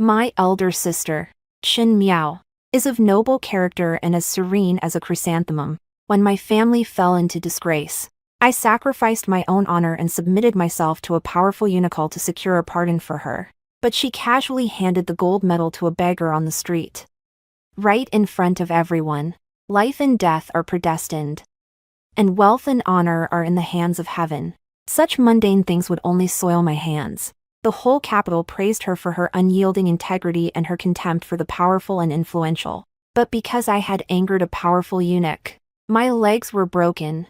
My elder sister, Qin Miao, is of noble character and as serene as a chrysanthemum. When my family fell into disgrace, I sacrificed my own honor and submitted myself to a powerful eunuch to secure a pardon for her. But she casually handed the gold medal to a beggar on the street. Right in front of everyone. Life and death are predestined. And wealth and honor are in the hands of heaven. Such mundane things would only soil my hands. The whole capital praised her for her unyielding integrity and her contempt for the powerful and influential. But because I had angered a powerful eunuch, my legs were broken,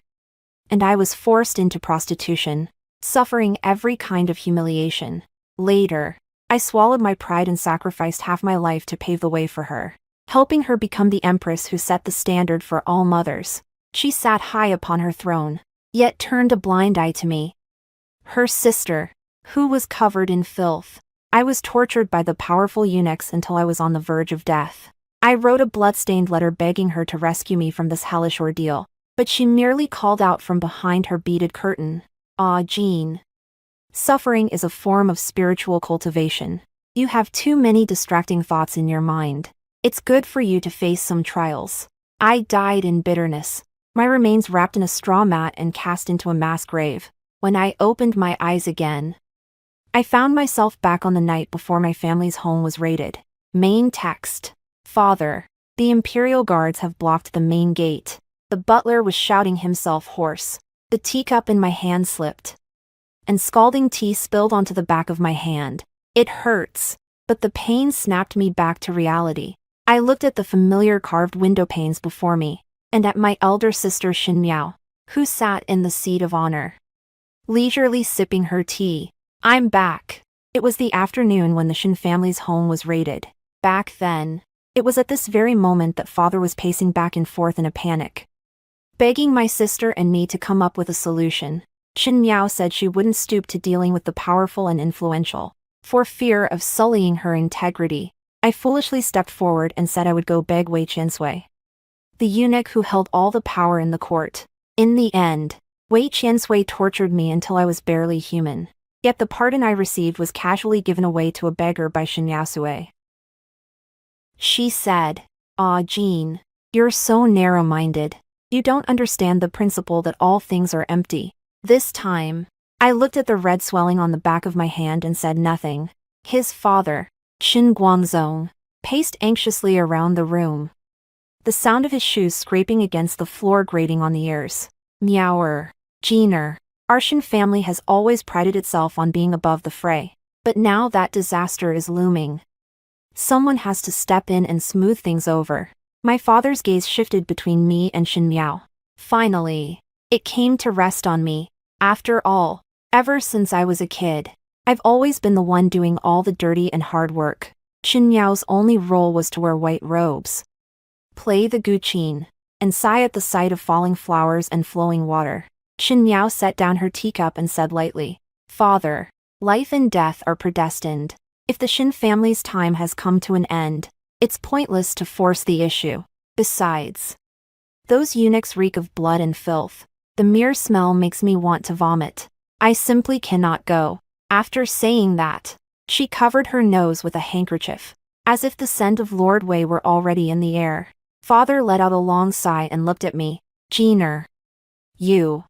and I was forced into prostitution, suffering every kind of humiliation. Later, I swallowed my pride and sacrificed half my life to pave the way for her, helping her become the empress who set the standard for all mothers. She sat high upon her throne, yet turned a blind eye to me, her sister, who was covered in filth. I was tortured by the powerful eunuchs until I was on the verge of death. I wrote a blood-stained letter begging her to rescue me from this hellish ordeal, but she merely called out from behind her beaded curtain, "Ah, Jhan. Suffering is a form of spiritual cultivation. You have too many distracting thoughts in your mind. It's good for you to face some trials." I died in bitterness, my remains wrapped in a straw mat and cast into a mass grave. When I opened my eyes again, I found myself back on the night before my family's home was raided. Main text. Father, the Imperial Guards have blocked the main gate. The butler was shouting himself hoarse. The teacup in my hand slipped, and scalding tea spilled onto the back of my hand. It hurts, but the pain snapped me back to reality. I looked at the familiar carved window panes before me, and at my elder sister Qin Miao, who sat in the seat of honor, leisurely sipping her tea. I'm back. It was the afternoon when the Qin family's home was raided. Back then, it was at this very moment that father was pacing back and forth in a panic, begging my sister and me to come up with a solution. Qin Miao said she wouldn't stoop to dealing with the powerful and influential, for fear of sullying her integrity. I foolishly stepped forward and said I would go beg Wei Qiansui, the eunuch who held all the power in the court. In the end, Wei Qiansui tortured me until I was barely human. Yet the pardon I received was casually given away to a beggar by Qin Yasue. She said, "Ah, Jhan, you're so narrow-minded. You don't understand the principle that all things are empty." This time, I looked at the red swelling on the back of my hand and said nothing. His father, Qin Guangzong, paced anxiously around the room, the sound of his shoes scraping against the floor grating on the ears. Meower, Jhaner. Our Qin family has always prided itself on being above the fray, but now that disaster is looming. Someone has to step in and smooth things over. My father's gaze shifted between me and Qin Miao. Finally, it came to rest on me. After all, ever since I was a kid, I've always been the one doing all the dirty and hard work. Qin Miao's only role was to wear white robes, play the guqin, and sigh at the sight of falling flowers and flowing water. Qin Miao set down her teacup and said lightly, "Father, life and death are predestined. If the Qin family's time has come to an end, it's pointless to force the issue. Besides, those eunuchs reek of blood and filth. The mere smell makes me want to vomit. I simply cannot go." After saying that, she covered her nose with a handkerchief, as if the scent of Lord Wei were already in the air. Father let out a long sigh and looked at me. "Jhaner. You."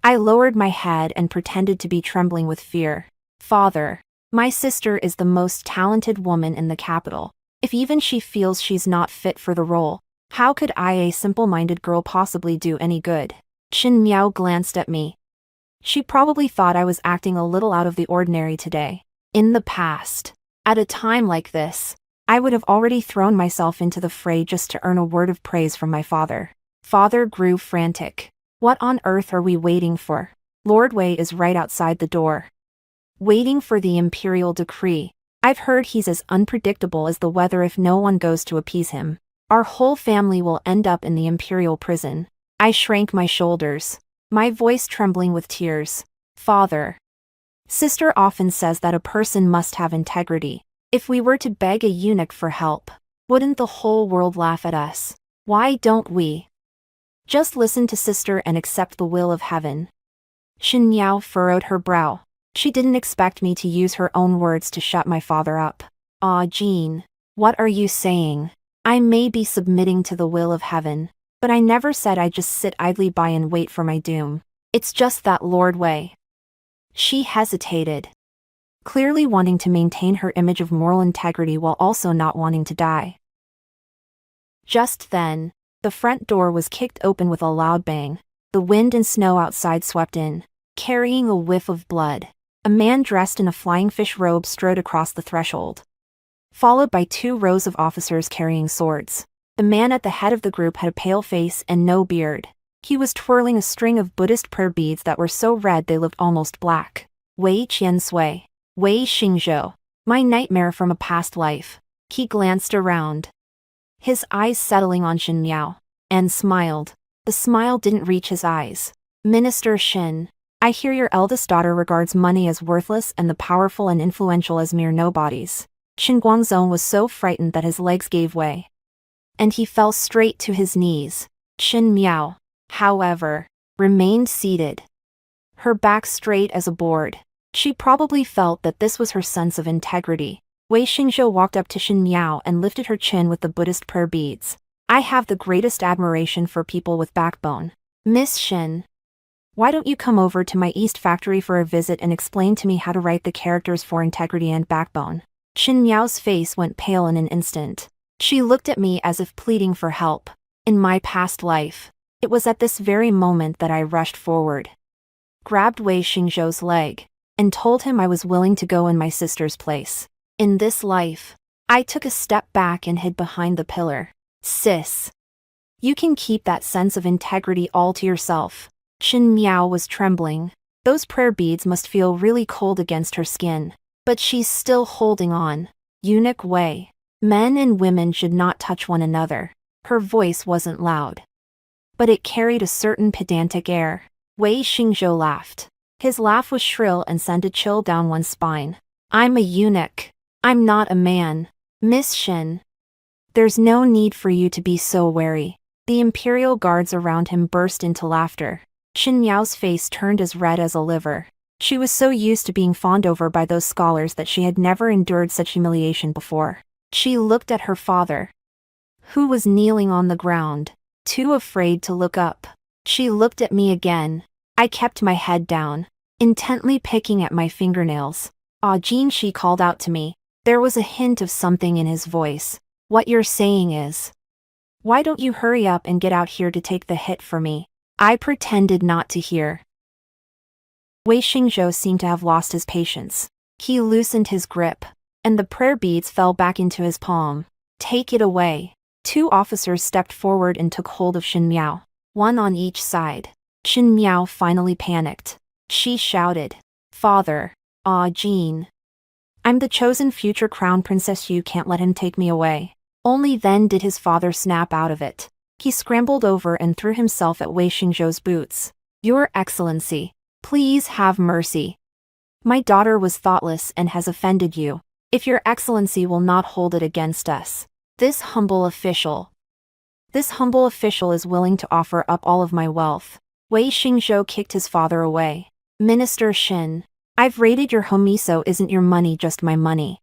I lowered my head and pretended to be trembling with fear. "Father, my sister is the most talented woman in the capital. If even she feels she's not fit for the role, how could I, a simple-minded girl, possibly do any good?" Qin Miao glanced at me. She probably thought I was acting a little out of the ordinary today. In the past, at a time like this, I would have already thrown myself into the fray just to earn a word of praise from my father. Father grew frantic. "What on earth are we waiting for? Lord Wei is right outside the door, waiting for the imperial decree. I've heard he's as unpredictable as the weather if no one goes to appease him. Our whole family will end up in the imperial prison." I shrank my shoulders, my voice trembling with tears. "Father, sister often says that a person must have integrity. If we were to beg a eunuch for help, wouldn't the whole world laugh at us? Why don't we just listen to sister and accept the will of heaven?" Qin Miao furrowed her brow. She didn't expect me to use her own words to shut my father up. Ah, Jhan. What are you saying? I may be submitting to the will of heaven, but I never said I'd just sit idly by and wait for my doom. It's just that Lord Wei. She hesitated, clearly wanting to maintain her image of moral integrity while also not wanting to die. Just then, the front door was kicked open with a loud bang. The wind and snow outside swept in, carrying a whiff of blood. A man dressed in a flying fish robe strode across the threshold, followed by 2 rows of officers carrying swords. The man at the head of the group had a pale face and no beard. He was twirling a string of Buddhist prayer beads that were so red they looked almost black. Wei Qiansui. Wei Xingzhou. My nightmare from a past life. He glanced around, his eyes settling on Shen Miao, and smiled. The smile didn't reach his eyes. Minister Shen, I hear your eldest daughter regards money as worthless and the powerful and influential as mere nobodies. Shen Guangzong was so frightened that his legs gave way, and he fell straight to his knees. Shen Miao, however, remained seated, her back straight as a board. She probably felt that this was her sense of integrity. Wei Xingzhou walked up to Shen Miao and lifted her chin with the Buddhist prayer beads. I have the greatest admiration for people with backbone. Miss Shen, why don't you come over to my East Factory for a visit and explain to me how to write the characters for integrity and backbone? Shen Miao's face went pale in an instant. She looked at me as if pleading for help. In my past life, it was at this very moment that I rushed forward, grabbed Wei Xingzhou's leg, and told him I was willing to go in my sister's place. In this life, I took a step back and hid behind the pillar. Sis, you can keep that sense of integrity all to yourself. Shen Miao was trembling. Those prayer beads must feel really cold against her skin. But she's still holding on. Eunuch Wei. Men and women should not touch one another. Her voice wasn't loud, but it carried a certain pedantic air. Wei Xingzhou laughed. His laugh was shrill and sent a chill down one's spine. I'm a eunuch. I'm not a man. Miss Shen, there's no need for you to be so wary. The imperial guards around him burst into laughter. Shen Miao's face turned as red as a liver. She was so used to being fawned over by those scholars that she had never endured such humiliation before. She looked at her father, who was kneeling on the ground, too afraid to look up. She looked at me again. I kept my head down, intently picking at my fingernails. Ah, Jhan, she called out to me. There was a hint of something in his voice. What you're saying is, why don't you hurry up and get out here to take the hit for me? I pretended not to hear. Wei Xingzhou seemed to have lost his patience. He loosened his grip, and the prayer beads fell back into his palm. Take it away. 2 officers stepped forward and took hold of Shen Miao, one on each side. Shen Miao finally panicked. She shouted, Father, ah, Jhan, I'm the chosen future crown princess. You can't let him take me away. Only then did his father snap out of it. He scrambled over and threw himself at Wei Xingzhou's boots. Your Excellency, please have mercy. My daughter was thoughtless and has offended you. If your Excellency will not hold it against us, this humble official is willing to offer up all of my wealth. Wei Xingzhou kicked his father away. Minister Shen, I've raided your home, so isn't your money just my money?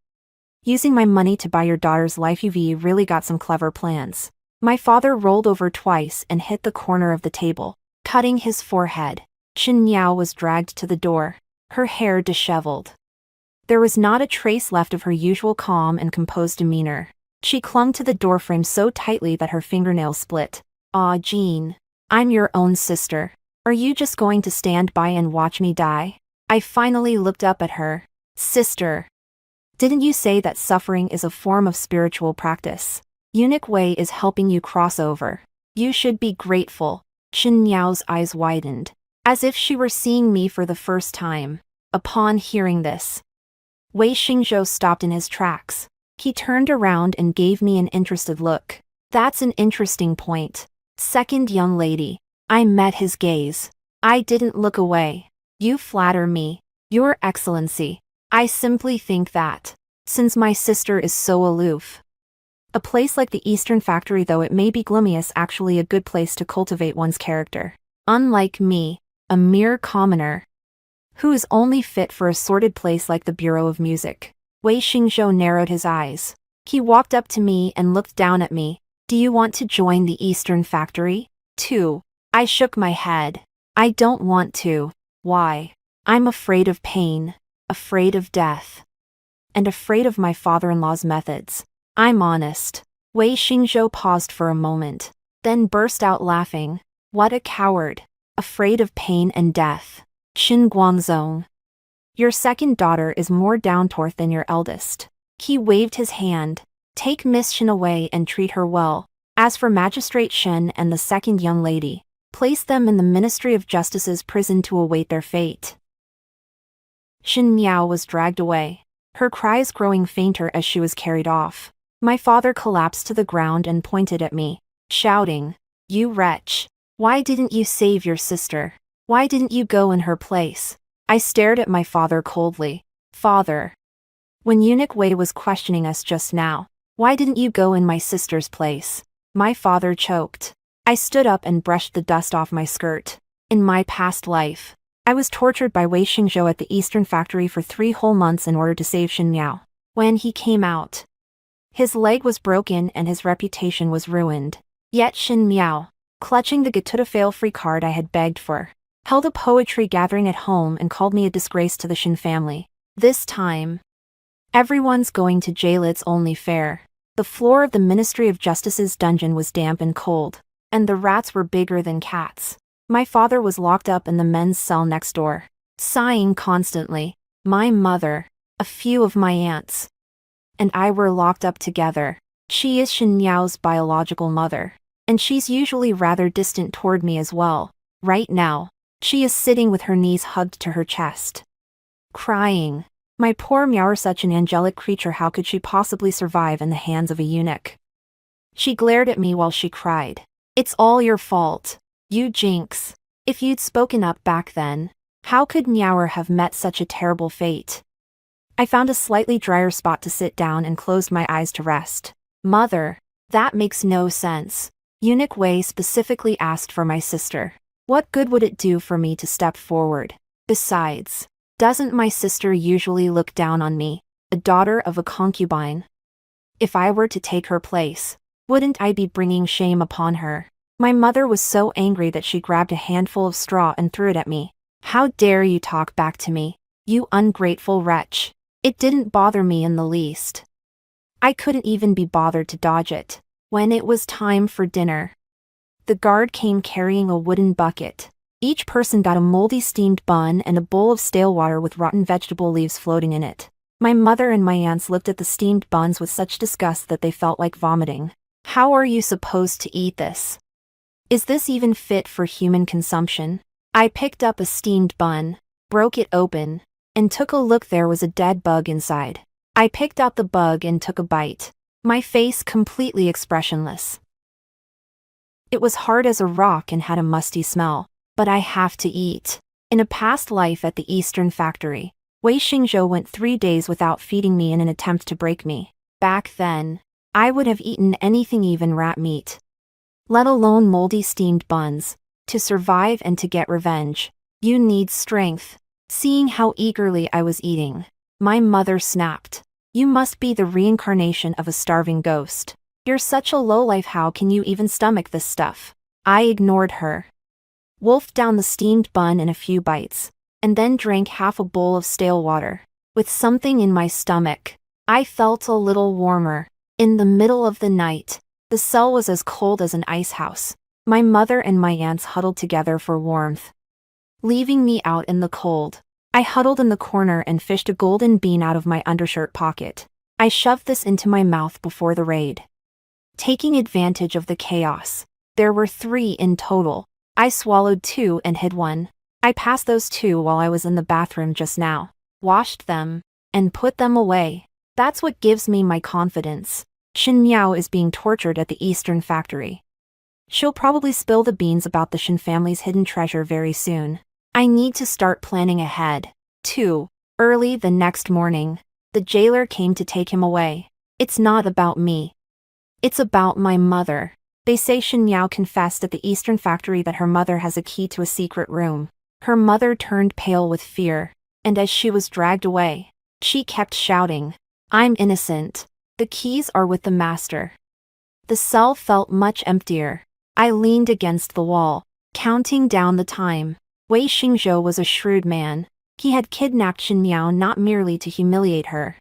Using my money to buy your daughter's life, you've really got some clever plans. My father rolled over twice and hit the corner of the table, cutting his forehead. Shen Miao was dragged to the door, her hair disheveled. There was not a trace left of her usual calm and composed demeanor. She clung to the doorframe so tightly that her fingernails split. Ah, Jhan, I'm your own sister. Are you just going to stand by and watch me die? I finally looked up at her. Sister, didn't you say that suffering is a form of spiritual practice? Eunuch Wei is helping you cross over. You should be grateful. Shen Miao's eyes widened, as if she were seeing me for the first time. Upon hearing this, Wei Xingzhou stopped in his tracks. He turned around and gave me an interested look. That's an interesting point. Second young lady. I met his gaze. I didn't look away. You flatter me, Your Excellency. I simply think that, since my sister is so aloof, a place like the Eastern Factory, though it may be gloomy, is actually a good place to cultivate one's character. Unlike me, a mere commoner, who is only fit for a sordid place like the Bureau of Music. Wei Xingzhou narrowed his eyes. He walked up to me and looked down at me. Do you want to join the Eastern Factory? 2. I shook my head. I don't want to. Why? I'm afraid of pain, afraid of death, and afraid of my father-in-law's methods. I'm honest. Wei Xingzhou paused for a moment, then burst out laughing. What a coward. Afraid of pain and death. Qin Guangzong. Your second daughter is more down-to-earth than your eldest. He waved his hand. Take Miss Shen away and treat her well. As for Magistrate Shen and the second young lady, place them in the Ministry of Justice's prison to await their fate. Shen Miao was dragged away, her cries growing fainter as she was carried off. My father collapsed to the ground and pointed at me, shouting, You wretch! Why didn't you save your sister? Why didn't you go in her place? I stared at my father coldly. Father, when Eunuch Wei was questioning us just now, why didn't you go in my sister's place? My father choked. I stood up and brushed the dust off my skirt. In my past life, I was tortured by Wei Xingzhou at the Eastern Factory for 3 whole months in order to save Shen Miao. When he came out, his leg was broken and his reputation was ruined. Yet Shen Miao, clutching the get to fail-free card I had begged for, held a poetry gathering at home and called me a disgrace to the Shen family. This time, everyone's going to jail. It's only fair. The floor of the Ministry of Justice's dungeon was damp and cold, and the rats were bigger than cats. My father was locked up in the men's cell next door, sighing constantly. My mother, a few of my aunts, and I were locked up together. She is Shen Miao's biological mother, and she's usually rather distant toward me as well. Right now, she is sitting with her knees hugged to her chest, crying. My poor Miao, such an angelic creature, how could she possibly survive in the hands of a eunuch? She glared at me while she cried. It's all your fault. You jinx. If you'd spoken up back then, how could Miao have met such a terrible fate? I found a slightly drier spot to sit down and closed my eyes to rest. Mother, that makes no sense. Eunuch Wei specifically asked for my sister. What good would it do for me to step forward? Besides, doesn't my sister usually look down on me, a daughter of a concubine? If I were to take her place, wouldn't I be bringing shame upon her? My mother was so angry that she grabbed a handful of straw and threw it at me. How dare you talk back to me, you ungrateful wretch? It didn't bother me in the least. I couldn't even be bothered to dodge it. When it was time for dinner, the guard came carrying a wooden bucket. Each person got a moldy steamed bun and a bowl of stale water with rotten vegetable leaves floating in it. My mother and my aunts looked at the steamed buns with such disgust that they felt like vomiting. How are you supposed to eat this? Is this even fit for human consumption? I picked up a steamed bun, broke it open, and took a look. There was a dead bug inside. I picked out the bug and took a bite, my face completely expressionless. It was hard as a rock and had a musty smell. But I have to eat. In a past life at the Eastern Factory, Wei Xingzhou went 3 days without feeding me in an attempt to break me. Back then, I would have eaten anything, even rat meat, let alone moldy steamed buns. To survive and to get revenge, you need strength. Seeing how eagerly I was eating, my mother snapped. You must be the reincarnation of a starving ghost. You're such a lowlife. How can you even stomach this stuff? I ignored her, wolfed down the steamed bun in a few bites, and then drank half a bowl of stale water. With something in my stomach, I felt a little warmer. In the middle of the night, the cell was as cold as an ice house. My mother and my aunts huddled together for warmth, leaving me out in the cold. I huddled in the corner and fished a golden bean out of my undershirt pocket. I shoved this into my mouth before the raid, taking advantage of the chaos. There were 3 in total. I swallowed 2 and hid 1. I passed those 2 while I was in the bathroom just now, washed them, and put them away. That's what gives me my confidence. Shen Miao is being tortured at the Eastern Factory. She'll probably spill the beans about the Shen family's hidden treasure very soon. I need to start planning ahead. 2. Early the next morning, the jailer came to take him away. It's not about me. It's about my mother. They say Shen Miao confessed at the Eastern Factory that her mother has a key to a secret room. Her mother turned pale with fear, and as she was dragged away, she kept shouting, I'm innocent. The keys are with the master. The cell felt much emptier. I leaned against the wall, counting down the time. Wei Xingzhou was a shrewd man. He had kidnapped Shen Miao not merely to humiliate her,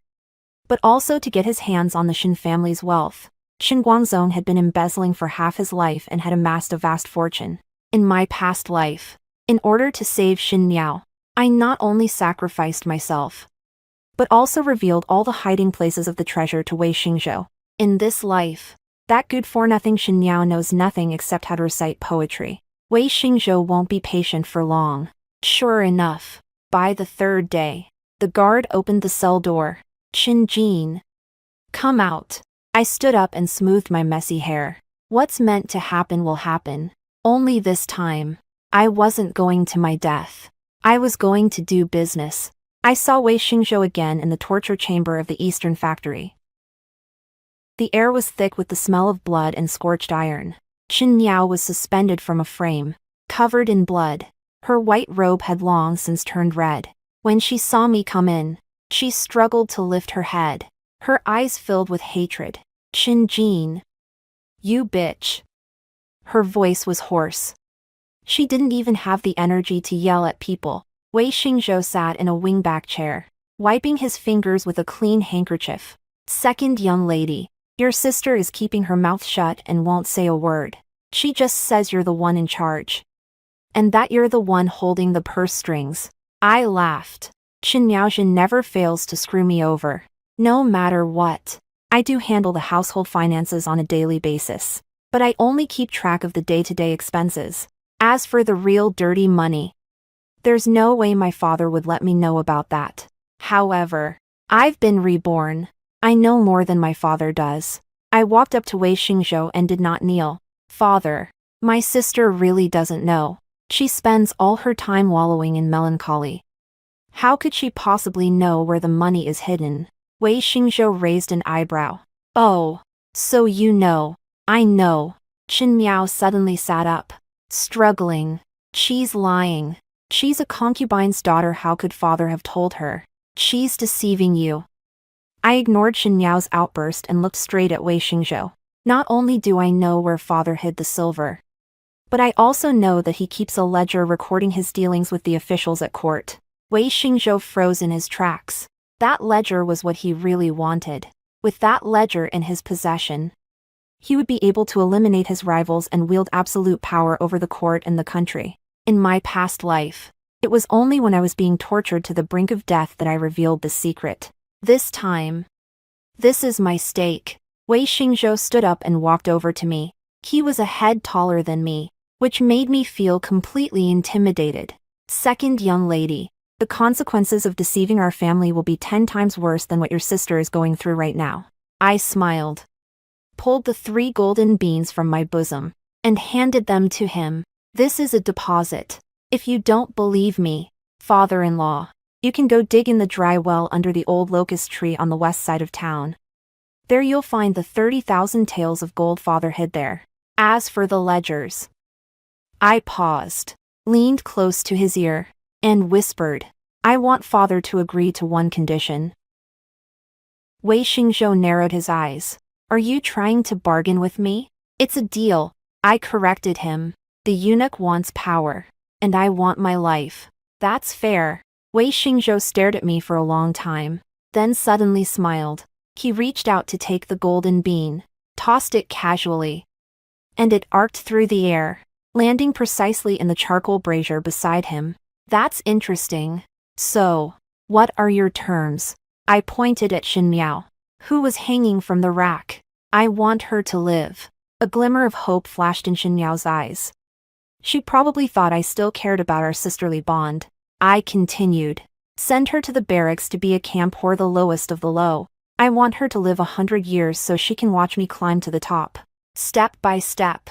but also to get his hands on the Shen family's wealth. Shen Guangzong had been embezzling for half his life and had amassed a vast fortune. In my past life, in order to save Shen Miao, I not only sacrificed myself, but also revealed all the hiding places of the treasure to Wei Xingzhou. In this life, that good-for-nothing Shen Miao knows nothing except how to recite poetry. Wei Xingzhou won't be patient for long. Sure enough, by the third day, the guard opened the cell door. Qin Jin, come out. I stood up and smoothed my messy hair. What's meant to happen will happen. Only this time, I wasn't going to my death. I was going to do business. I saw Wei Xingzhou again in the torture chamber of the Eastern Factory. The air was thick with the smell of blood and scorched iron. Shen Miao was suspended from a frame, covered in blood. Her white robe had long since turned red. When she saw me come in, she struggled to lift her head. Her eyes filled with hatred. Qin Jin. You bitch. Her voice was hoarse. She didn't even have the energy to yell at people. Wei Xingzhou sat in a wingback chair, wiping his fingers with a clean handkerchief. Second young lady, your sister is keeping her mouth shut and won't say a word. She just says you're the one in charge, and that you're the one holding the purse strings. I laughed. Qin Miaozhen never fails to screw me over. No matter what. I do handle the household finances on a daily basis, but I only keep track of the day-to-day expenses. As for the real dirty money, there's no way my father would let me know about that. However, I've been reborn. I know more than my father does. I walked up to Wei Xingzhou and did not kneel. Father, my sister really doesn't know. She spends all her time wallowing in melancholy. How could she possibly know where the money is hidden? Wei Xingzhou raised an eyebrow. Oh, so you know. I know. Qin Miao suddenly sat up, struggling. She's lying. She's a concubine's daughter. How could father have told her? She's deceiving you. I ignored Shen Miao's outburst and looked straight at Wei Xingzhou. Not only do I know where father hid the silver, but I also know that he keeps a ledger recording his dealings with the officials at court. Wei Xingzhou froze in his tracks. That ledger was what he really wanted. With that ledger in his possession, he would be able to eliminate his rivals and wield absolute power over the court and the country. In my past life, it was only when I was being tortured to the brink of death that I revealed the secret. This time, this is my stake. Wei Xingzhou stood up and walked over to me. He was a head taller than me, which made me feel completely intimidated. Second young lady, the consequences of deceiving our family will be 10 times worse than what your sister is going through right now. I smiled, pulled the 3 golden beans from my bosom, and handed them to him. This is a deposit. If you don't believe me, father-in-law, you can go dig in the dry well under the old locust tree on the west side of town. There you'll find the 30,000 taels of gold father hid there. As for the ledgers, I paused, leaned close to his ear, and whispered, I want father to agree to one condition. Wei Xingzhou narrowed his eyes. Are you trying to bargain with me? It's a deal. I corrected him. The eunuch wants power, and I want my life. That's fair. Wei Xingzhou stared at me for a long time, then suddenly smiled. He reached out to take the golden bean, tossed it casually, and it arced through the air, landing precisely in the charcoal brazier beside him. That's interesting. So, what are your terms? I pointed at Shen Miao, who was hanging from the rack. I want her to live. A glimmer of hope flashed in Shen Miao's eyes. She probably thought I still cared about our sisterly bond. I continued. Send her to the barracks to be a camp whore, the lowest of the low. I want her to live 100 years so she can watch me climb to the top, step by step,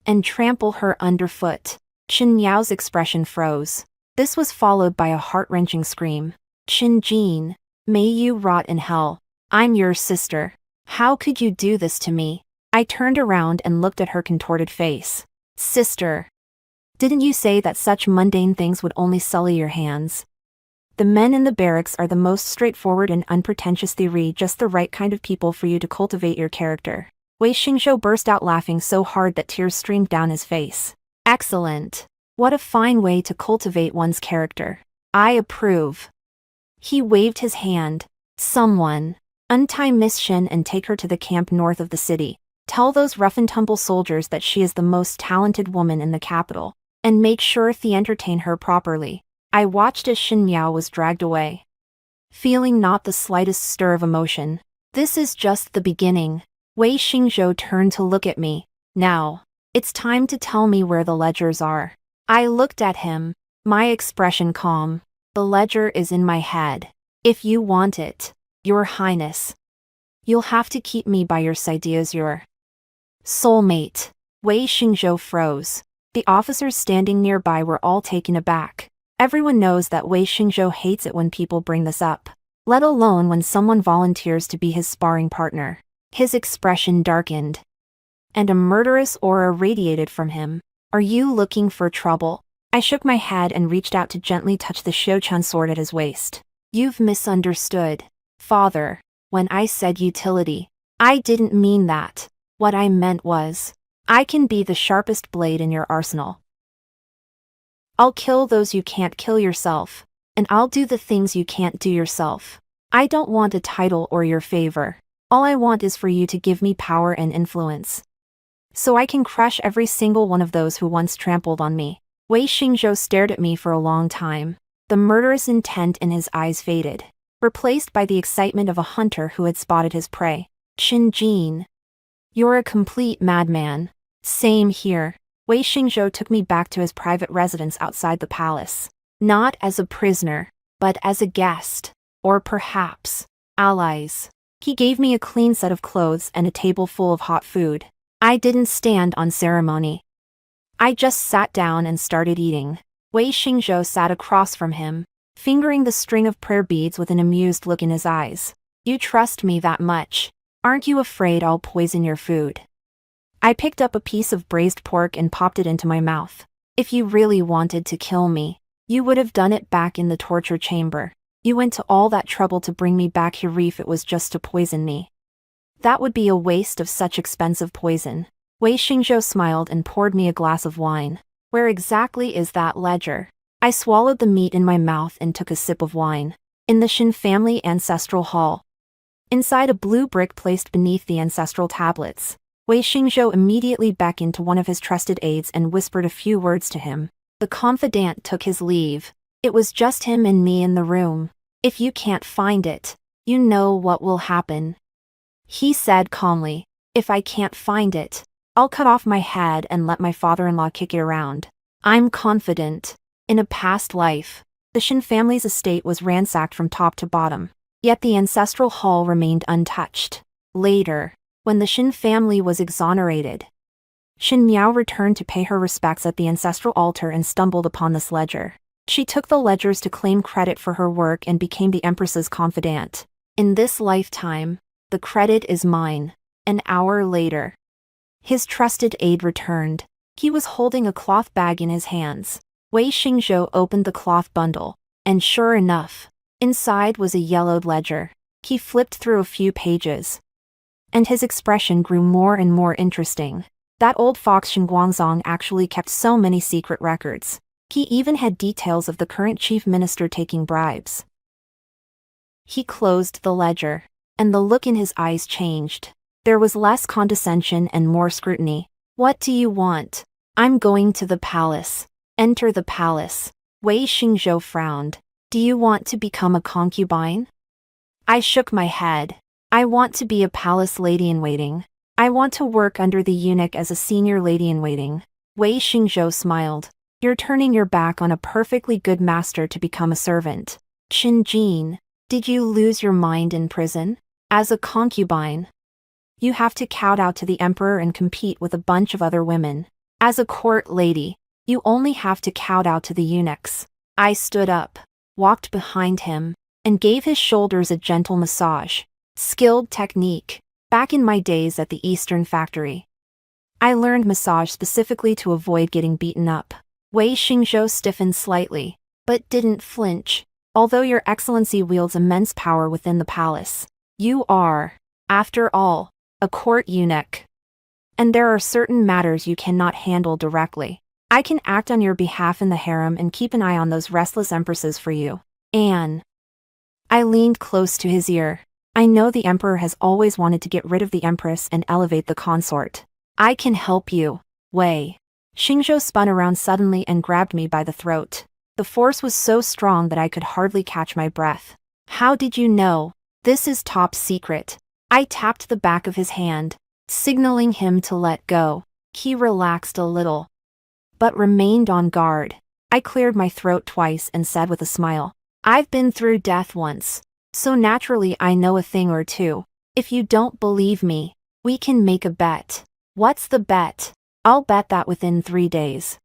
and trample her underfoot. Qin Miao's expression froze. This was followed by a heart-wrenching scream. Qin Jin, may you rot in hell. I'm your sister. How could you do this to me? I turned around and looked at her contorted face. Sister, didn't you say that such mundane things would only sully your hands? The men in the barracks are the most straightforward and unpretentious theory, just the right kind of people for you to cultivate your character. Wei Xingzhou burst out laughing so hard that tears streamed down his face. Excellent. What a fine way to cultivate one's character. I approve. He waved his hand. Someone. Untie Miss Shin and take her to the camp north of the city. Tell those rough-and-tumble soldiers that she is the most talented woman in the capital. And make sure they entertain her properly. I watched as Shin Miao was dragged away, feeling not the slightest stir of emotion. This is just the beginning. Wei Xingzhou turned to look at me. Now, it's time to tell me where the ledgers are. I looked at him, my expression calm. The ledger is in my head. If you want it, Your Highness, you'll have to keep me by your side as your soulmate. Wei Xingzhou froze. The officers standing nearby were all taken aback. Everyone knows that Wei Xingzhou hates it when people bring this up, let alone when someone volunteers to be his sparring partner. His expression darkened, and a murderous aura radiated from him. Are you looking for trouble? I shook my head and reached out to gently touch the Shochun sword at his waist. You've misunderstood, father. When I said utility, I didn't mean that. What I meant was, I can be the sharpest blade in your arsenal. I'll kill those you can't kill yourself, and I'll do the things you can't do yourself. I don't want a title or your favor. All I want is for you to give me power and influence, so I can crush every single one of those who once trampled on me. Wei Xingzhou stared at me for a long time. The murderous intent in his eyes faded, replaced by the excitement of a hunter who had spotted his prey. Qin Jin, you're a complete madman. Same here. Wei Xingzhou took me back to his private residence outside the palace. Not as a prisoner, but as a guest. Or perhaps, allies. He gave me a clean set of clothes and a table full of hot food. I didn't stand on ceremony. I just sat down and started eating. Wei Xingzhou sat across from him, fingering the string of prayer beads with an amused look in his eyes. You trust me that much? Aren't you afraid I'll poison your food? I picked up a piece of braised pork and popped it into my mouth. If you really wanted to kill me, you would have done it back in the torture chamber. You went to all that trouble to bring me back here if it was just to poison me. That would be a waste of such expensive poison. Wei Xingzhou smiled and poured me a glass of wine. Where exactly is that ledger? I swallowed the meat in my mouth and took a sip of wine. In the Shin family ancestral hall. Inside a blue brick placed beneath the ancestral tablets. Wei Xingzhou immediately beckoned to one of his trusted aides and whispered a few words to him. The confidant took his leave. It was just him and me in the room. If you can't find it, you know what will happen. He said calmly. If I can't find it, I'll cut off my head and let my father-in-law kick it around. I'm confident. In a past life, the Shin family's estate was ransacked from top to bottom. Yet the ancestral hall remained untouched. Later, when the Shin family was exonerated, Shin Miao returned to pay her respects at the ancestral altar and stumbled upon this ledger. She took the ledgers to claim credit for her work and became the Empress's confidant. In this lifetime, the credit is mine. An hour later, his trusted aide returned. He was holding a cloth bag in his hands. Wei Xingzhou opened the cloth bundle, and sure enough, inside was a yellowed ledger. He flipped through a few pages, and his expression grew more and more interesting. That old fox Shin Guangzong actually kept so many secret records. He even had details of the current chief minister taking bribes. He closed the ledger, and the look in his eyes changed. There was less condescension and more scrutiny. What do you want? I'm going to the palace. Enter the palace. Wei Xingzhou frowned. Do you want to become a concubine? I shook my head. I want to be a palace lady-in-waiting. I want to work under the eunuch as a senior lady-in-waiting. Wei Xingzhou smiled. You're turning your back on a perfectly good master to become a servant. Qin Jin, did you lose your mind in prison? As a concubine, you have to kowtow to the emperor and compete with a bunch of other women. As a court lady, you only have to kowtow to the eunuchs. I stood up, walked behind him, and gave his shoulders a gentle massage. Skilled technique. Back in my days at the Eastern factory, I learned massage specifically to avoid getting beaten up. Wei Xingzhou stiffened slightly, but didn't flinch. Although your excellency wields immense power within the palace, you are, after all, a court eunuch. And there are certain matters you cannot handle directly. I can act on your behalf in the harem and keep an eye on those restless empresses for you. Anne. I leaned close to his ear. I know the emperor has always wanted to get rid of the empress and elevate the consort. I can help you. Wei. Xingzhou spun around suddenly and grabbed me by the throat. The force was so strong that I could hardly catch my breath. How did you know? This is top secret. I tapped the back of his hand, signaling him to let go. He relaxed a little, but remained on guard. I cleared my throat twice and said with a smile, I've been through death once, so naturally I know a thing or two. If you don't believe me, we can make a bet. What's the bet? I'll bet that within 3 days,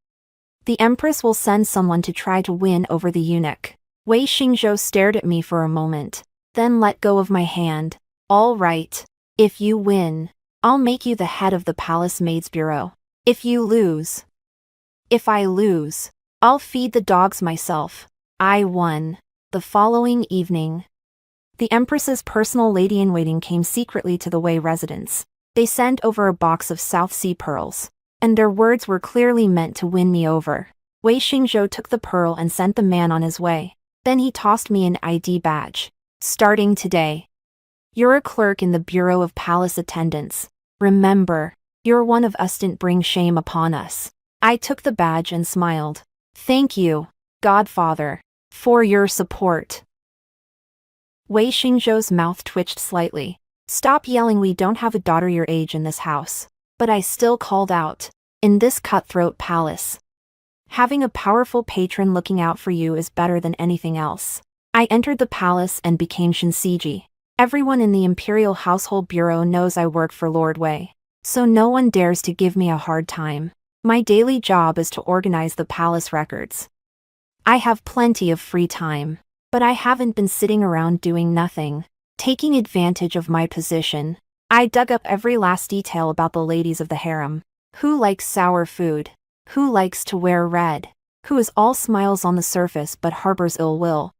the empress will send someone to try to win over the eunuch. Wei Xingzhou stared at me for a moment, then let go of my hand. All right. If you win, I'll make you the head of the palace maids bureau. If I lose, I'll feed the dogs myself. I won. The following evening, the empress's personal lady-in-waiting came secretly to the Wei residence. They sent over a box of South Sea pearls, and their words were clearly meant to win me over. Wei Xingzhou took the pearl and sent the man on his way. Then he tossed me an ID badge. Starting today, you're a clerk in the Bureau of Palace Attendants. Remember, you're one of us. Didn't bring shame upon us. I took the badge and smiled. Thank you, Godfather, for your support. Wei Xingzhou's mouth twitched slightly. Stop yelling, we don't have a daughter your age in this house. But I still called out. In this cutthroat palace, having a powerful patron looking out for you is better than anything else. I entered the palace and became Shinsiji. Everyone in the Imperial Household Bureau knows I work for Lord Wei, so no one dares to give me a hard time. My daily job is to organize the palace records. I have plenty of free time, but I haven't been sitting around doing nothing. Taking advantage of my position, I dug up every last detail about the ladies of the harem. Who likes sour food? Who likes to wear red? Who is all smiles on the surface but harbors ill will?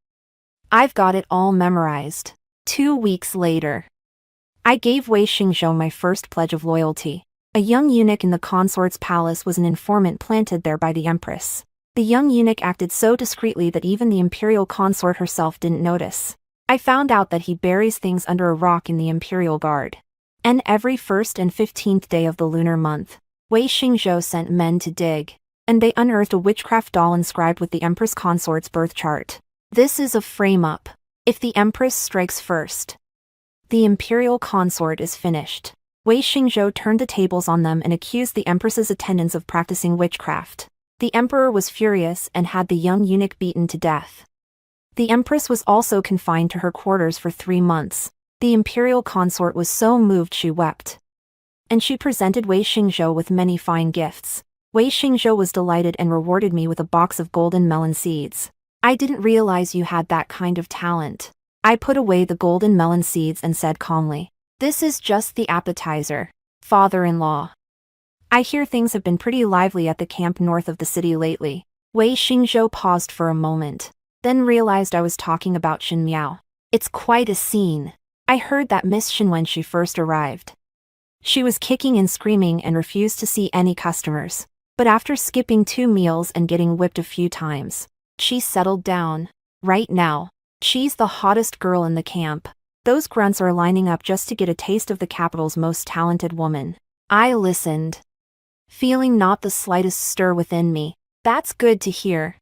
I've got it all memorized. 2 weeks later, I gave Wei Xingzhou my first pledge of loyalty. A young eunuch in the consort's palace was an informant planted there by the empress. The young eunuch acted so discreetly that even the imperial consort herself didn't notice. I found out that he buries things under a rock in the imperial guard. And every 1st and 15th day of the lunar month, Wei Xingzhou sent men to dig, and they unearthed a witchcraft doll inscribed with the empress consort's birth chart. This is a frame-up. If the empress strikes first, the imperial consort is finished. Wei Xingzhou turned the tables on them and accused the empress's attendants of practicing witchcraft. The emperor was furious and had the young eunuch beaten to death. The empress was also confined to her quarters for 3 months. The imperial consort was so moved she wept. And she presented Wei Xingzhou with many fine gifts. Wei Xingzhou was delighted and rewarded me with a box of golden melon seeds. I didn't realize you had that kind of talent. I put away the golden melon seeds and said calmly, this is just the appetizer, father-in-law. I hear things have been pretty lively at the camp north of the city lately. Wei Xingzhou paused for a moment, then realized I was talking about Xin Miao. It's quite a scene. I heard that Miss Xin when she first arrived. She was kicking and screaming and refused to see any customers. But after skipping 2 meals and getting whipped a few times, she settled down. Right now, she's the hottest girl in the camp. Those grunts are lining up just to get a taste of the capital's most talented woman. I listened, feeling not the slightest stir within me. That's good to hear.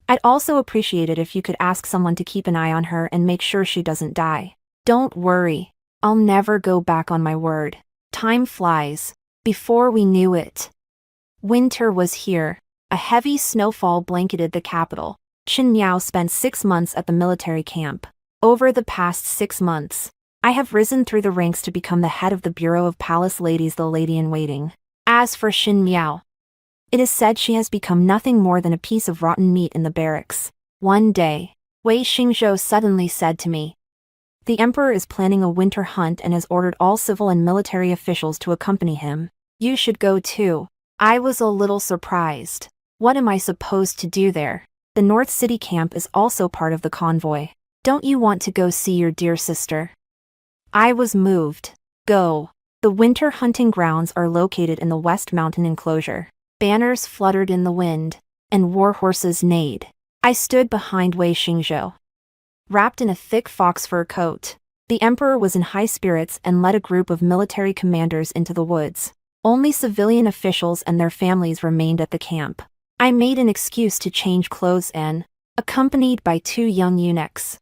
I'd also appreciate it if you could ask someone to keep an eye on her and make sure she doesn't die. Don't worry, I'll never go back on my word. Time flies. Before we knew it, winter was here. A heavy snowfall blanketed the capital. Chen Miao spent 6 months at the military camp. Over the past 6 months, I have risen through the ranks to become the head of the Bureau of Palace Ladies, the lady-in-waiting. As for Xin Miao, it is said she has become nothing more than a piece of rotten meat in the barracks. One day, Wei Xingzhou suddenly said to me, the emperor is planning a winter hunt and has ordered all civil and military officials to accompany him. You should go too. I was a little surprised. What am I supposed to do there? The North City camp is also part of the convoy. Don't you want to go see your dear sister? I was moved. Go. The winter hunting grounds are located in the West Mountain enclosure. Banners fluttered in the wind, and war horses neighed. I stood behind Wei Xingzhou, wrapped in a thick fox fur coat. The emperor was in high spirits and led a group of military commanders into the woods. Only civilian officials and their families remained at the camp. I made an excuse to change clothes and, accompanied by 2 young eunuchs,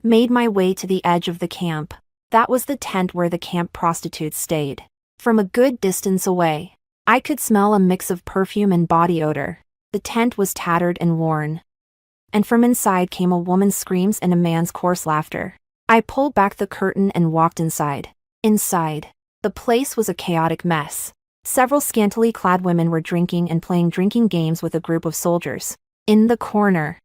made my way to the edge of the camp. That was the tent where the camp prostitutes stayed. From a good distance away, I could smell a mix of perfume and body odor. The tent was tattered and worn, and from inside came a woman's screams and a man's coarse laughter. I pulled back the curtain and walked inside. Inside, the place was a chaotic mess. Several scantily clad women were drinking and playing drinking games with a group of soldiers. In the corner,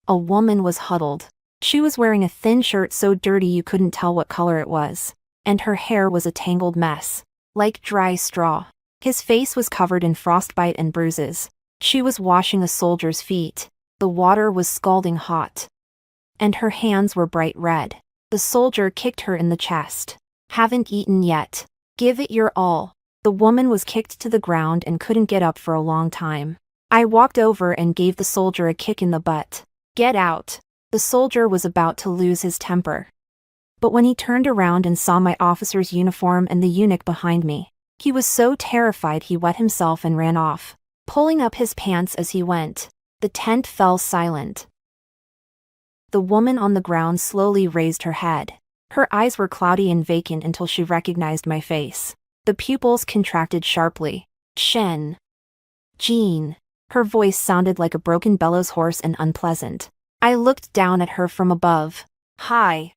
a woman was huddled. She was wearing a thin shirt so dirty you couldn't tell what color it was, and her hair was a tangled mess, like dry straw. His face was covered in frostbite and bruises. She was washing a soldier's feet. The water was scalding hot, and her hands were bright red. The soldier kicked her in the chest. Haven't eaten yet. Give it your all. The woman was kicked to the ground and couldn't get up for a long time. I walked over and gave the soldier a kick in the butt. Get out. The soldier was about to lose his temper, but when he turned around and saw my officer's uniform and the eunuch behind me, he was so terrified he wet himself and ran off, pulling up his pants as he went. The tent fell silent. The woman on the ground slowly raised her head. Her eyes were cloudy and vacant until she recognized my face. The pupils contracted sharply. Shen. Jhan. Her voice sounded like a broken bellows hoarse and unpleasant. I looked down at her from above. Hi.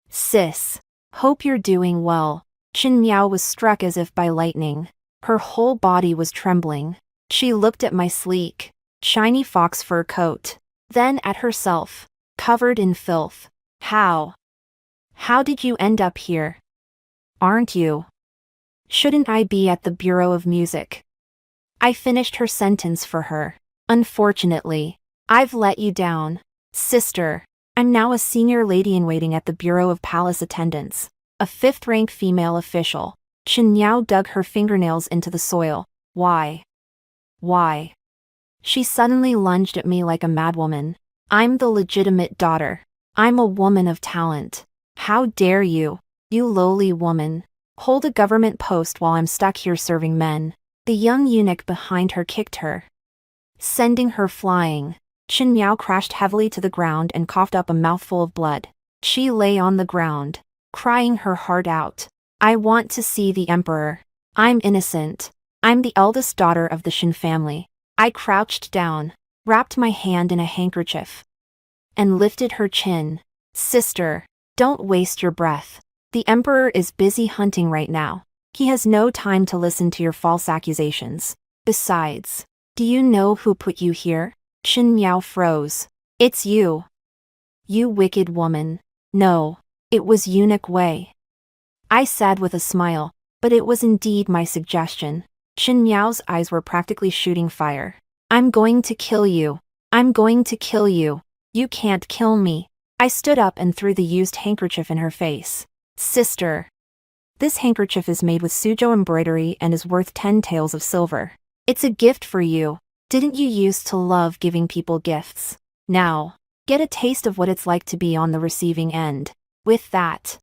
Sis. Hope you're doing well. Chen Miao was struck as if by lightning. Her whole body was trembling. She looked at my sleek, shiny fox fur coat, then at herself, covered in filth. How did you end up here? Aren't you? Shouldn't I be at the Bureau of Music? I finished her sentence for her. Unfortunately, I've let you down, sister. I'm now a senior lady-in-waiting at the Bureau of Palace Attendants, a 5th-rank female official. Chen Miao dug her fingernails into the soil. Why? Why? She suddenly lunged at me like a madwoman. I'm the legitimate daughter. I'm a woman of talent. How dare you, you lowly woman, hold a government post while I'm stuck here serving men? The young eunuch behind her kicked her, sending her flying. Chen Miao crashed heavily to the ground and coughed up a mouthful of blood. She lay on the ground, crying her heart out. I want to see the emperor. I'm innocent. I'm the eldest daughter of the Shen family. I crouched down, wrapped my hand in a handkerchief, and lifted her chin. Sister, don't waste your breath. The emperor is busy hunting right now. He has no time to listen to your false accusations. Besides, do you know who put you here? Chen Miao froze. It's you. You wicked woman. No, it was Eunuch Wei. I said with a smile, but it was indeed my suggestion. Chen Miao's eyes were practically shooting fire. I'm going to kill you. I'm going to kill you. You can't kill me. I stood up and threw the used handkerchief in her face. Sister. This handkerchief is made with Suzhou embroidery and is worth 10 taels of silver. It's a gift for you. Didn't you used to love giving people gifts? Now, get a taste of what it's like to be on the receiving end. With that,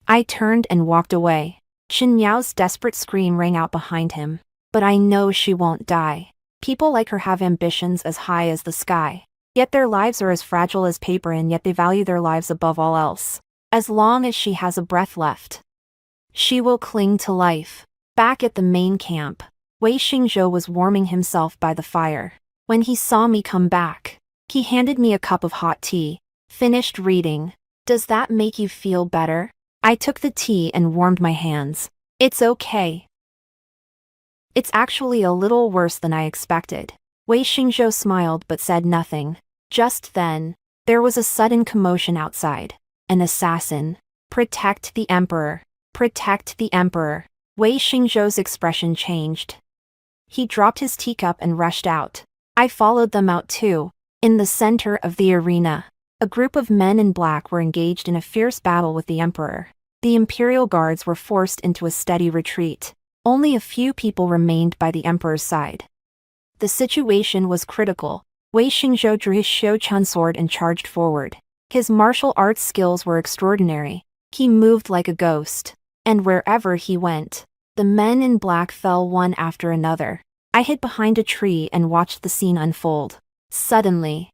I turned and walked away. Chen Miao's desperate scream rang out behind him. But I know she won't die. People like her have ambitions as high as the sky. Yet their lives are as fragile as paper, and yet they value their lives above all else. As long as she has a breath left, she will cling to life. Back at the main camp, Wei Xingzhou was warming himself by the fire. When he saw me come back, he handed me a cup of hot tea. Finished reading. Does that make you feel better? I took the tea and warmed my hands. It's okay. It's actually a little worse than I expected. Wei Xingzhou smiled but said nothing. Just then, there was a sudden commotion outside. An assassin. Protect the emperor. Protect the emperor. Wei Xingzhou's expression changed. He dropped his teacup and rushed out. I followed them out too. In the center of the arena, a group of men in black were engaged in a fierce battle with the emperor. The imperial guards were forced into a steady retreat. Only a few people remained by the emperor's side. The situation was critical. Wei Xingzhou drew his Shou-Chun sword and charged forward. His martial arts skills were extraordinary. He moved like a ghost. And wherever he went, the men in black fell one after another. I hid behind a tree and watched the scene unfold. Suddenly,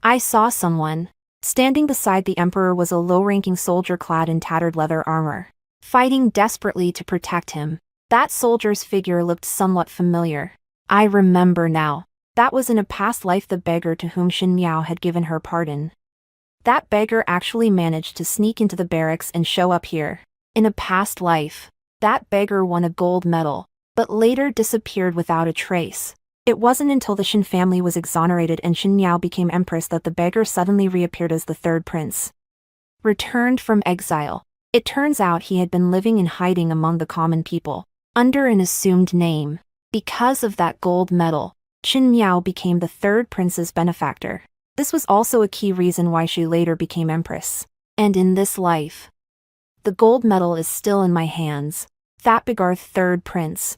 I saw someone. Standing beside the emperor was a low-ranking soldier clad in tattered leather armor, fighting desperately to protect him. That soldier's figure looked somewhat familiar. I remember now. That was in a past life the beggar to whom Xin Miao had given her pardon. That beggar actually managed to sneak into the barracks and show up here. In a past life, that beggar won a gold medal, but later disappeared without a trace. It wasn't until the Xin family was exonerated and Xin Miao became empress that the beggar suddenly reappeared as the third prince. Returned from exile. It turns out he had been living in hiding among the common people, under an assumed name. Because of that gold medal, Xin Miao became the third prince's benefactor. This was also a key reason why she later became empress. And in this life, the gold medal is still in my hands. That beggar third prince.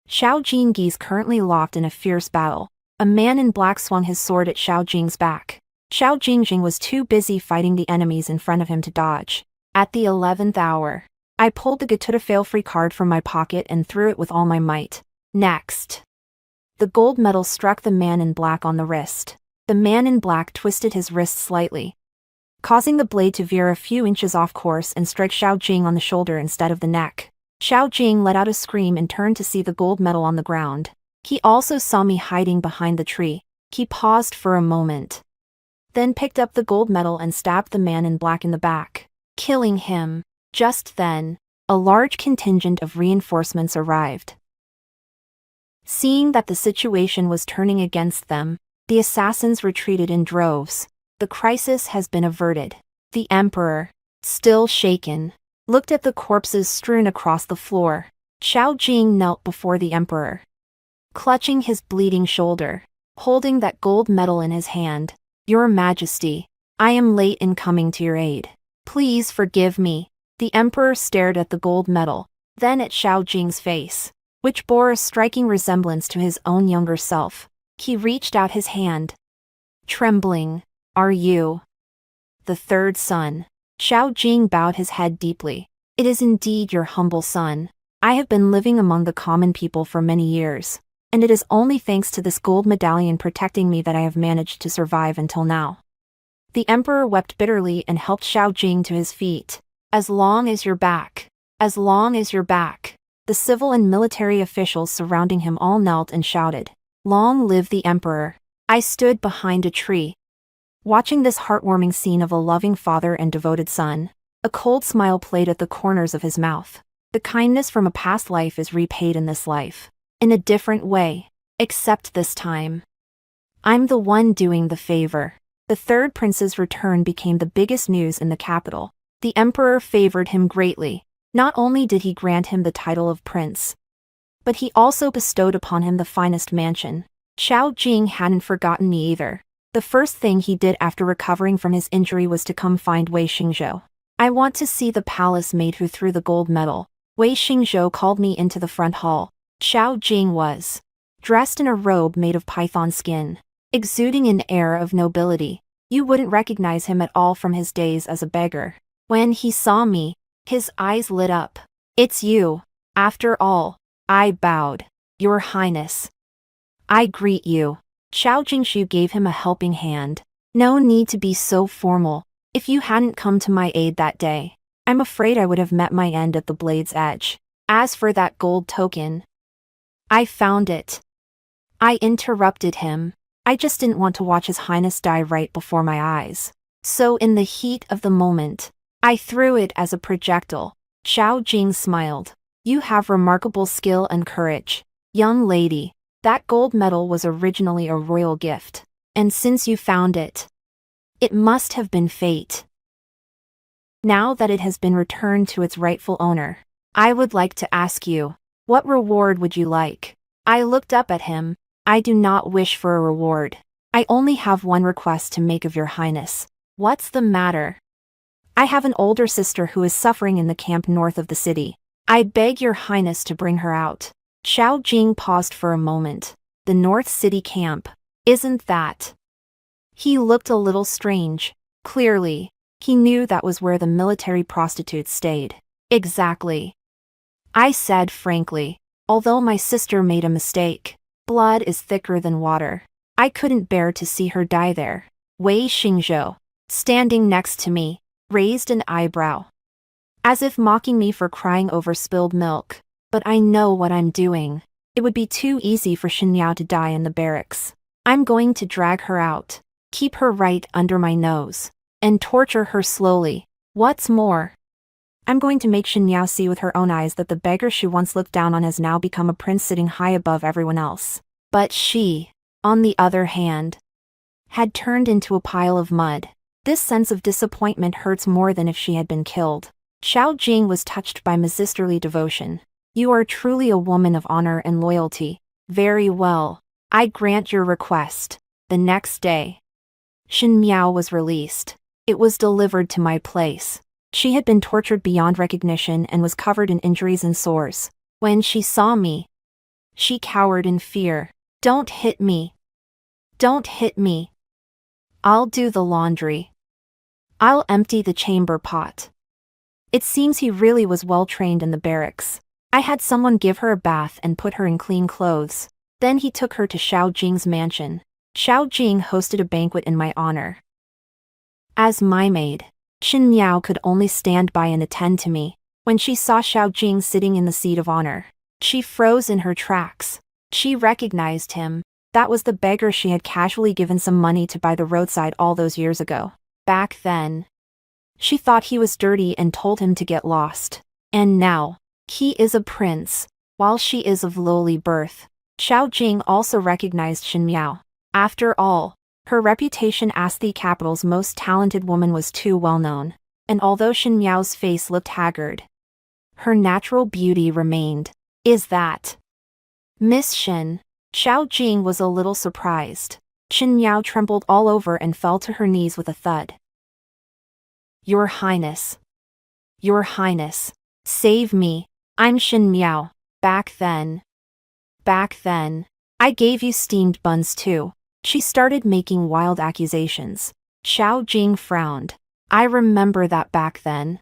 Xiao Jingyi is currently locked in a fierce battle. A man in black swung his sword at Xiao Jing's back. Xiao Jingjing was too busy fighting the enemies in front of him to dodge. At the 11th hour, I pulled the Get to Fail free card from my pocket and threw it with all my might. Next, the gold medal struck the man in black on the wrist. The man in black twisted his wrist slightly, causing the blade to veer a few inches off course and strike Xiao Jing on the shoulder instead of the neck. Xiao Jing let out a scream and turned to see the gold medal on the ground. He also saw me hiding behind the tree. He paused for a moment, then picked up the gold medal and stabbed the man in black in the back, killing him. Just then, a large contingent of reinforcements arrived. Seeing that the situation was turning against them, the assassins retreated in droves. The crisis has been averted. The emperor, still shaken, looked at the corpses strewn across the floor. Xiao Jing knelt before the emperor, clutching his bleeding shoulder, holding that gold medal in his hand. Your Majesty, I am late in coming to your aid. Please forgive me. The emperor stared at the gold medal, then at Xiao Jing's face, which bore a striking resemblance to his own younger self. He reached out his hand, trembling. Are you the third son? Xiao Jing bowed his head deeply. It is indeed your humble son. I have been living among the common people for many years, and it is only thanks to this gold medallion protecting me that I have managed to survive until now. The emperor wept bitterly and helped Xiao Jing to his feet. As long as you're back. As long as you're back. The civil and military officials surrounding him all knelt and shouted, Long live the emperor. I stood behind a tree, watching this heartwarming scene of a loving father and devoted son. A cold smile played at the corners of his mouth. The kindness from a past life is repaid in this life. In a different way. Except this time, I'm the one doing the favor. The third prince's return became the biggest news in the capital. The emperor favored him greatly. Not only did he grant him the title of prince, but he also bestowed upon him the finest mansion. Xiao Jing hadn't forgotten me either. The first thing he did after recovering from his injury was to come find Wei Xingzhou. I want to see the palace maid who threw the gold medal. Wei Xingzhou called me into the front hall. Xiao Jing was dressed in a robe made of python skin, exuding an air of nobility. You wouldn't recognize him at all from his days as a beggar. When he saw me, his eyes lit up. It's you. After all, I bowed. Your Highness, I greet you. Xiao Jingshu gave him a helping hand. No need to be so formal. If you hadn't come to my aid that day, I'm afraid I would have met my end at the blade's edge. As for that gold token, I found it. I interrupted him. I just didn't want to watch His Highness die right before my eyes. So in the heat of the moment, I threw it as a projectile. Xiao Jing smiled. You have remarkable skill and courage, young lady. That gold medal was originally a royal gift, and since you found it, it must have been fate. Now that it has been returned to its rightful owner, I would like to ask you, what reward would you like? I looked up at him. I do not wish for a reward. I only have one request to make of your highness. What's the matter? I have an older sister who is suffering in the camp north of the city. I beg your highness to bring her out. Xiao Jing paused for a moment. The North City camp. Isn't that? He looked a little strange. Clearly, he knew that was where the military prostitutes stayed. Exactly. I said frankly, although my sister made a mistake. Blood is thicker than water. I couldn't bear to see her die there. Wei Xingzhou, standing next to me, raised an eyebrow, as if mocking me for crying over spilled milk. But I know what I'm doing. It would be too easy for Xinyao to die in the barracks. I'm going to drag her out, keep her right under my nose, and torture her slowly. What's more, I'm going to make Xinyao see with her own eyes that the beggar she once looked down on has now become a prince sitting high above everyone else. But she, on the other hand, had turned into a pile of mud. This sense of disappointment hurts more than if she had been killed. Xiao Jing was touched by my sisterly devotion. You are truly a woman of honor and loyalty. Very well. I grant your request. The next day, Shin Miao was released. It was delivered to my place. She had been tortured beyond recognition and was covered in injuries and sores. When she saw me, she cowered in fear. Don't hit me. Don't hit me. I'll do the laundry. I'll empty the chamber pot. It seems he really was well trained in the barracks. I had someone give her a bath and put her in clean clothes. Then he took her to Xiao Jing's mansion. Xiao Jing hosted a banquet in my honor. As my maid, Shin Miao could only stand by and attend to me. When she saw Xiao Jing sitting in the seat of honor, she froze in her tracks. She recognized him. That was the beggar she had casually given some money to by the roadside all those years ago. Back then, she thought he was dirty and told him to get lost. And now, he is a prince, while she is of lowly birth. Xiao Jing also recognized Shin Miao. After all, her reputation as the capital's most talented woman was too well known. And although Shin Miao's face looked haggard, her natural beauty remained. Is that Miss Shin? Xiao Jing was a little surprised. Shin Miao trembled all over and fell to her knees with a thud. Your Highness. Your Highness. Save me. I'm Shin Miao. Back then, I gave you steamed buns too. She started making wild accusations. Xiao Jing frowned. I remember that back then.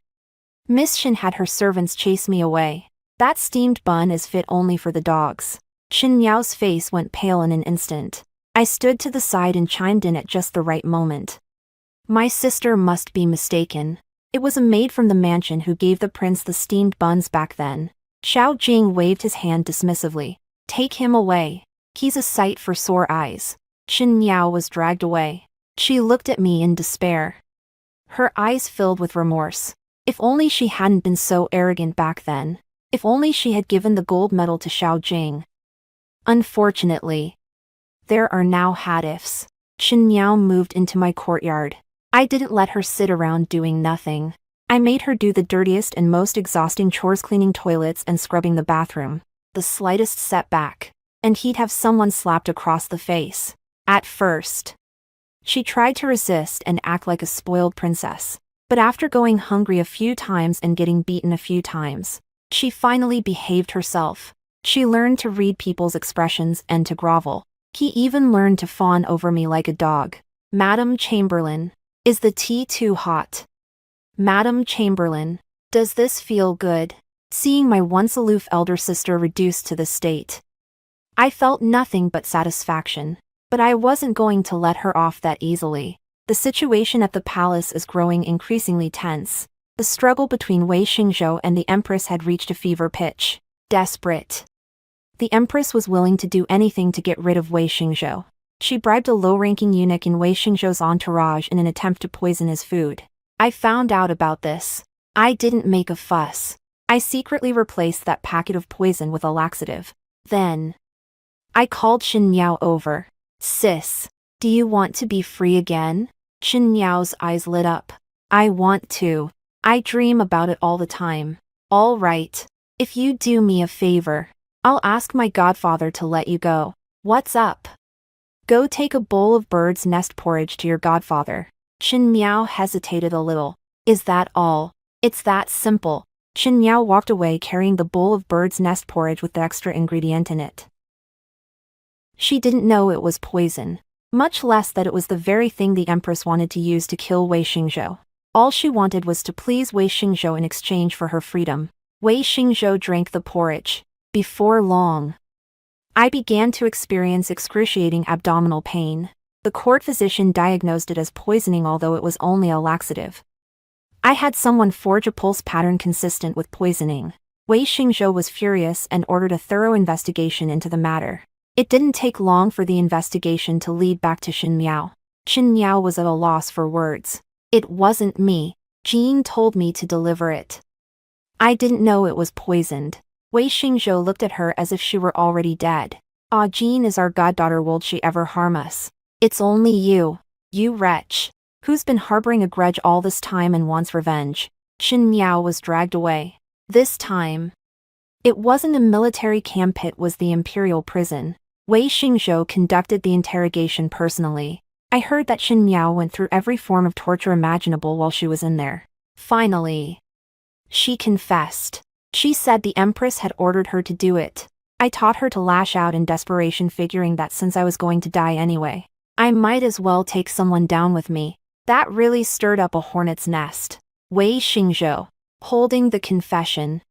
Miss Shin had her servants chase me away. That steamed bun is fit only for the dogs. Shin Miao's face went pale in an instant. I stood to the side and chimed in at just the right moment. My sister must be mistaken. It was a maid from the mansion who gave the prince the steamed buns back then. Xiao Jing waved his hand dismissively. Take him away. He's a sight for sore eyes. Shin Miao was dragged away. She looked at me in despair. Her eyes filled with remorse. If only she hadn't been so arrogant back then. If only she had given the gold medal to Xiao Jing. Unfortunately, there are now had-ifs. Shin Miao moved into my courtyard. I didn't let her sit around doing nothing. I made her do the dirtiest and most exhausting chores, cleaning toilets and scrubbing the bathroom. The slightest setback, and he'd have someone slapped across the face. At first, she tried to resist and act like a spoiled princess. But after going hungry a few times and getting beaten a few times, she finally behaved herself. She learned to read people's expressions and to grovel. He even learned to fawn over me like a dog. Madam Chamberlain, is the tea too hot? Madam Chamberlain, does this feel good? Seeing my once aloof elder sister reduced to this state, I felt nothing but satisfaction. But I wasn't going to let her off that easily. The situation at the palace is growing increasingly tense. The struggle between Wei Xingzhou and the Empress had reached a fever pitch. Desperate, the Empress was willing to do anything to get rid of Wei Xingzhou. She bribed a low-ranking eunuch in Wei Xingzhou's entourage in an attempt to poison his food. I found out about this. I didn't make a fuss. I secretly replaced that packet of poison with a laxative. Then, I called Shin Miao over. Sis, do you want to be free again? Shin Miao's eyes lit up. I want to. I dream about it all the time. All right. If you do me a favor, I'll ask my godfather to let you go. What's up? Go take a bowl of bird's nest porridge to your godfather. Chen Miao hesitated a little. Is that all? It's that simple. Chen Miao walked away carrying the bowl of bird's nest porridge with the extra ingredient in it. She didn't know it was poison, much less that it was the very thing the Empress wanted to use to kill Wei Xingzhou. All she wanted was to please Wei Xingzhou in exchange for her freedom. Wei Xingzhou drank the porridge. Before long, I began to experience excruciating abdominal pain. The court physician diagnosed it as poisoning, although it was only a laxative. I had someone forge a pulse pattern consistent with poisoning. Wei Xingzhou was furious and ordered a thorough investigation into the matter. It didn't take long for the investigation to lead back to Chen Miao. Chen Miao was at a loss for words. It wasn't me. Jhan told me to deliver it. I didn't know it was poisoned. Wei Xingzhou looked at her as if she were already dead. Ah, Jhan is our goddaughter. Would she ever harm us? It's only you. You wretch. Who's been harboring a grudge all this time and wants revenge? Chen Miao was dragged away. This time, it wasn't a military camp, it was the imperial prison. Wei Xingzhou conducted the interrogation personally. I heard that Chen Miao went through every form of torture imaginable while she was in there. Finally, she confessed. She said the Empress had ordered her to do it. I taught her to lash out in desperation, figuring that since I was going to die anyway, I might as well take someone down with me. That really stirred up a hornet's nest. Wei Xingzhou, holding the confession,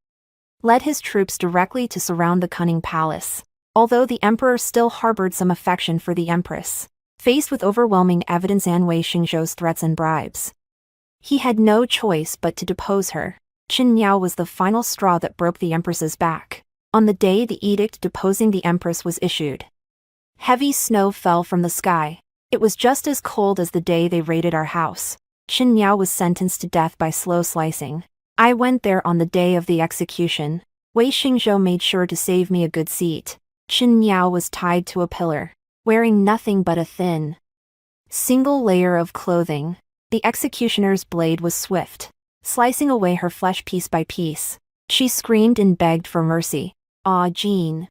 led his troops directly to surround the cunning palace. Although the emperor still harbored some affection for the Empress, faced with overwhelming evidence and Wei Xingzhou's threats and bribes, he had no choice but to depose her. Chen Miao was the final straw that broke the Empress's back. On the day the edict deposing the Empress was issued, heavy snow fell from the sky. It was just as cold as the day they raided our house. Chen Miao was sentenced to death by slow slicing. I went there on the day of the execution. Wei Xingzhou made sure to save me a good seat. Chen Miao was tied to a pillar, wearing nothing but a thin, single layer of clothing. The executioner's blade was swift, slicing away her flesh piece by piece. She screamed and begged for mercy. Ah, Jhan,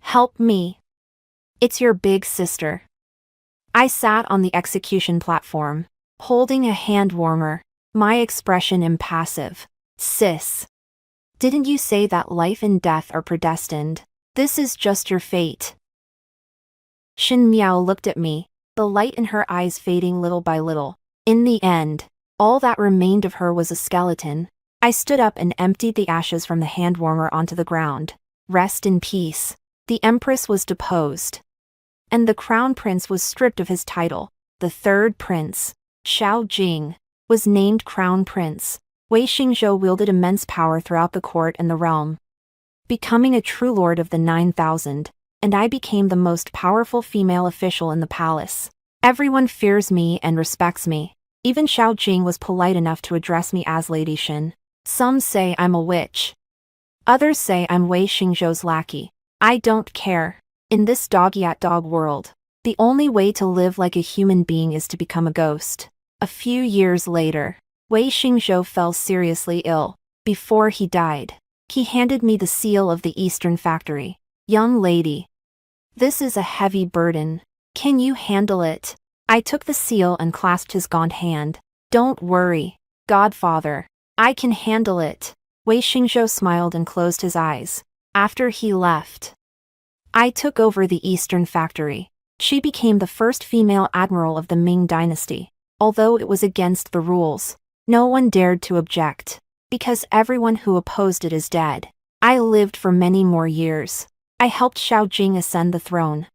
help me. It's your big sister. I sat on the execution platform, holding a hand warmer, my expression impassive. Sis, didn't you say that life and death are predestined? This is just your fate. Chen Miao looked at me, the light in her eyes fading little by little. In the end, all that remained of her was a skeleton. I stood up and emptied the ashes from the hand warmer onto the ground. Rest in peace. The Empress was deposed, and the crown prince was stripped of his title. The third prince, Xiao Jing, was named crown prince. Wei Xingzhou wielded immense power throughout the court and the realm, becoming a true lord of the 9,000, and I became the most powerful female official in the palace. Everyone fears me and respects me. Even Xiao Jing was polite enough to address me as Lady Shen. Some say I'm a witch. Others say I'm Wei Xingzhou's lackey. I don't care. In this dog-eat-dog world, the only way to live like a human being is to become a ghost. A few years later, Wei Xingzhou fell seriously ill. Before he died, he handed me the seal of the Eastern Factory. Young lady, this is a heavy burden. Can you handle it? I took the seal and clasped his gaunt hand. Don't worry, Godfather. I can handle it. Wei Xingzhou smiled and closed his eyes. After he left, I took over the Eastern Factory. She became the first female admiral of the Ming dynasty. Although it was against the rules, no one dared to object, because everyone who opposed it is dead. I lived for many more years. I helped Xiao Jing ascend the throne,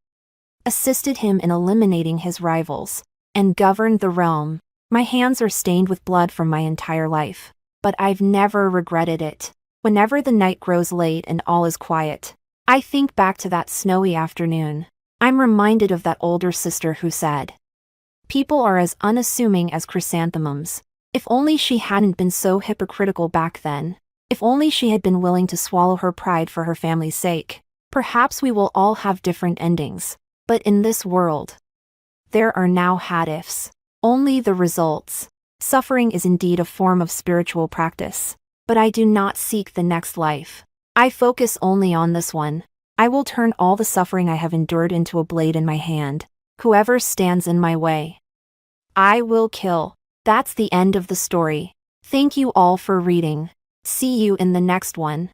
assisted him in eliminating his rivals, and governed the realm. My hands are stained with blood from my entire life, but I've never regretted it. Whenever the night grows late and all is quiet, I think back to that snowy afternoon. I'm reminded of that older sister who said, "People are as unassuming as chrysanthemums." If only she hadn't been so hypocritical back then. If only she had been willing to swallow her pride for her family's sake. Perhaps we will all have different endings. But in this world, there are now what-ifs, only the results. Suffering is indeed a form of spiritual practice. But I do not seek the next life. I focus only on this one. I will turn all the suffering I have endured into a blade in my hand. whoever stands in my way. I will kill. That's the end of the story. Thank you all for reading. See you in the next one.